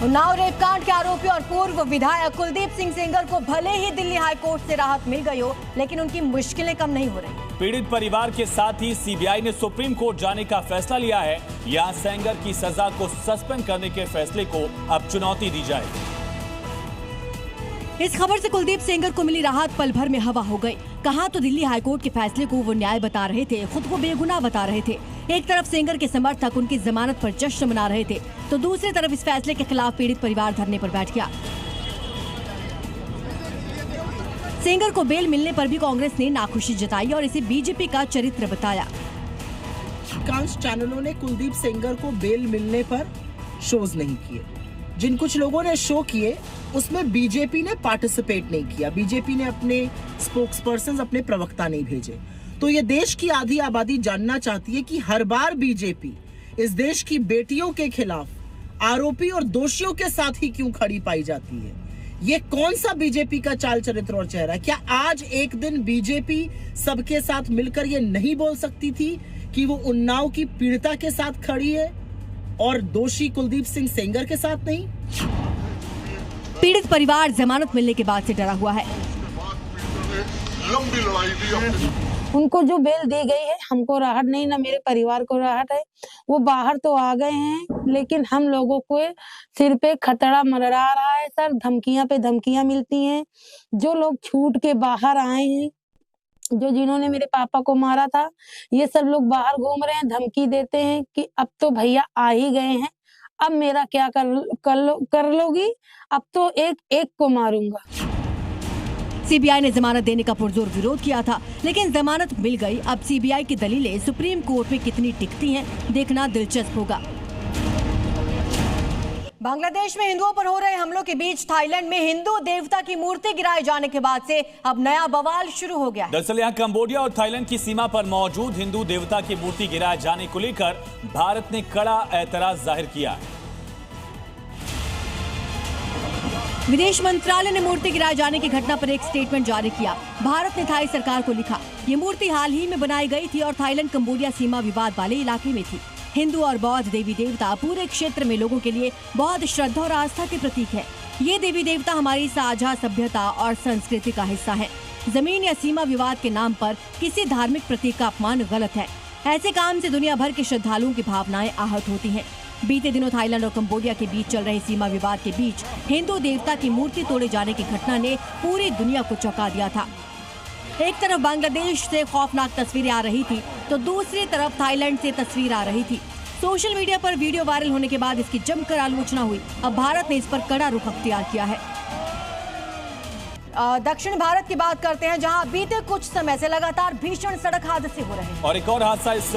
उन्नाव रेपकांड के आरोपी और पूर्व विधायक कुलदीप सिंह सेंगर को भले ही दिल्ली हाईकोर्ट से राहत मिल गई हो, लेकिन उनकी मुश्किलें कम नहीं हो रही। पीड़ित परिवार के साथ ही सीबीआई ने सुप्रीम कोर्ट जाने का फैसला लिया है। यहां सेंगर की सजा को सस्पेंड करने के फैसले को अब चुनौती दी जाएगी। इस खबर से कुलदीप सेंगर को मिली राहत पल भर में हवा हो गई। कहा तो दिल्ली हाईकोर्ट के फैसले को वो न्याय बता रहे थे, खुद को बेगुनाह बता रहे थे। एक तरफ सेंगर के समर्थक उनकी जमानत पर जश्न मना रहे थे, तो दूसरी तरफ इस फैसले के खिलाफ पीड़ित परिवार धरने पर बैठ गया। सेंगर को बेल मिलने पर भी कांग्रेस ने नाखुशी जताई और इसे बीजेपी का चरित्र बताया। अधिकांश चैनलों ने कुलदीप सेंगर को बेल मिलने पर शोज नहीं किए। जिन कुछ लोगों ने शो किए उसमें बीजेपी ने पार्टिसिपेट नहीं किया। बीजेपी ने अपने स्पोक्सपर्सन, अपने प्रवक्ता नहीं भेजे। तो ये देश की आधी आबादी जानना चाहती है कि हर बार बीजेपी इस देश की बेटियों के खिलाफ आरोपी और दोषियों के साथ ही क्यों खड़ी पाई जाती है। ये कौन सा बीजेपी का चाल चरित्र और चेहरा है? क्या आज एक दिन बीजेपी सबके साथ मिलकर ये नहीं बोल सकती थी कि वो उन्नाव की पीड़िता के साथ खड़ी है और दोषी कुलदीप सिंह सेंगर के साथ नहीं? पीड़ित परिवार जमानत मिलने के बाद से डरा हुआ है। लंबी लड़ाई उनको जो बेल दी गई है, हमको राहत नहीं, ना मेरे परिवार को राहत है। वो बाहर तो आ गए हैं, लेकिन हम लोगों को सिर पे खतरा मंडरा रहा है सर। धमकियां पे धमकियां मिलती हैं। जो लोग छूट के बाहर आए हैं, जिन्होंने मेरे पापा को मारा था, ये सब लोग बाहर घूम रहे हैं, धमकी देते हैं कि अब तो भैया आ ही गए हैं, अब मेरा क्या कर लोगी, अब तो एक एक को मारूंगा। सीबीआई ने जमानत देने का पुरजोर विरोध किया था, लेकिन जमानत मिल गई। अब सीबीआई की दलीलें सुप्रीम कोर्ट में कितनी टिकती हैं, देखना दिलचस्प होगा। बांग्लादेश में हिंदुओं पर हो रहे हमलों के बीच थाईलैंड में हिंदू देवता की मूर्ति गिराए जाने के बाद से अब नया बवाल शुरू हो गया है। दरअसल यहाँ कंबोडिया और थाईलैंड की सीमा पर मौजूद हिंदू देवता की मूर्ति गिराए जाने को लेकर भारत ने कड़ा एतराज जाहिर किया है। विदेश मंत्रालय ने मूर्ति गिराए जाने की घटना पर एक स्टेटमेंट जारी किया। भारत ने थाई सरकार को लिखा, ये मूर्ति हाल ही में बनाई गई थी और थाईलैंड कंबोडिया सीमा विवाद वाले इलाके में थी। हिंदू और बौद्ध देवी देवता पूरे क्षेत्र में लोगों के लिए बहुत श्रद्धा और आस्था के प्रतीक है। ये देवी देवता हमारी साझा सभ्यता और संस्कृति का हिस्सा है। जमीन या सीमा विवाद के नाम पर किसी धार्मिक प्रतीक का अपमान गलत है। ऐसे काम से दुनिया भर के श्रद्धालुओं की भावनाएं आहत होती हैं। बीते दिनों थाईलैंड और कंबोडिया के बीच चल रहे सीमा विवाद के बीच हिंदू देवता की मूर्ति तोड़े जाने की घटना ने पूरी दुनिया को चौंका दिया था। एक तरफ बांग्लादेश से खौफनाक तस्वीरें आ रही थी, तो दूसरी तरफ थाईलैंड से तस्वीर आ रही थी। सोशल मीडिया पर वीडियो वायरल होने के बाद इसकी जमकर आलोचना हुई। अब भारत ने इस पर कड़ा रुख अख्तियार किया है। दक्षिण भारत की बात करते हैं, जहां बीते कुछ समय से लगातार भीषण सड़क हादसे हो रहे हैं। और एक और हादसा इस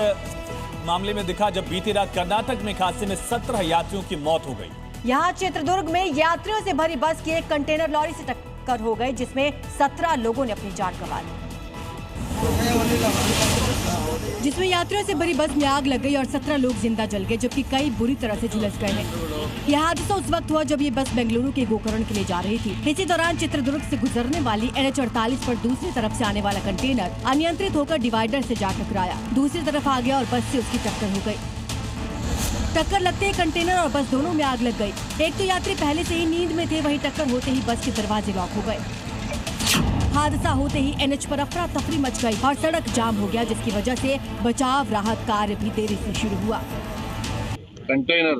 मामले में दिखा जब बीती रात कर्नाटक में एक हादसे में 17 यात्रियों की मौत हो गई। यहाँ चित्रदुर्ग में यात्रियों से भरी बस की एक कंटेनर लॉरी से टक्कर हो गई, जिसमें 17 लोगों ने अपनी जान गंवा ली। जिसमें यात्रियों से भरी बस में आग लग गई और 17 लोग जिंदा जल गए, जबकि कई बुरी तरह से झुलस गए हैं। यह हादसा उस वक्त हुआ जब ये बस बेंगलुरु के गोकर्ण के लिए जा रही थी। इसी दौरान चित्रदुर्ग से गुजरने वाली NH48 पर दूसरी तरफ से आने वाला कंटेनर अनियंत्रित होकर डिवाइडर से जा टकराया। दूसरी तरफ आ गया और बस से उसकी टक्कर हो गई। टक्कर लगते ही कंटेनर और बस दोनों में आग लग गई। एक तो यात्री पहले से ही नींद में थे, वहीं टक्कर होते ही बस के दरवाजे लॉक हो गए। हादसा होते ही NH पर अफरा तफरी मच गई और सड़क जाम हो गया, जिसकी वजह से बचाव राहत कार्य भी देरी से शुरू हुआ। ಕಂಟೈನರ್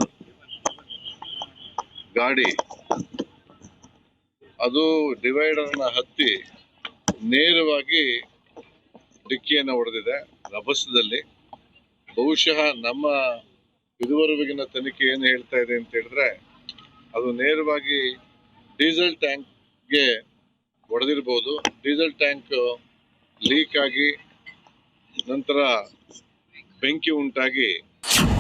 ಗಾಡಿ ಅದು ಡಿವೈಡರ್ನ ಹತ್ತಿ ನೇರವಾಗಿ ಡಿಕ್ಕಿಯನ್ನು ಹೊಡೆದಿದೆ ರಭಸದಲ್ಲಿ. ಬಹುಶಃ ನಮ್ಮ ಇದುವರೆಗಿನ ತನಿಖೆ ಏನು ಹೇಳ್ತಾ ಇದೆ ಅಂತ ಹೇಳಿದ್ರೆ ಅದು ನೇರವಾಗಿ ಡೀಸೆಲ್ ಟ್ಯಾಂಕ್ಗೆ ಹೊಡೆದಿರಬಹುದು. ಡೀಸೆಲ್ ಟ್ಯಾಂಕ್ ಲೀಕ್ ಆಗಿ ನಂತರ ಬೆಂಕಿ ಉಂಟಾಗಿ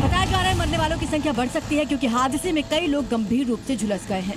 बताया जा रहा है मरने वालों की संख्या बढ़ सकती है, क्योंकि हादसे में कई लोग गंभीर रूप से झुलस गए हैं।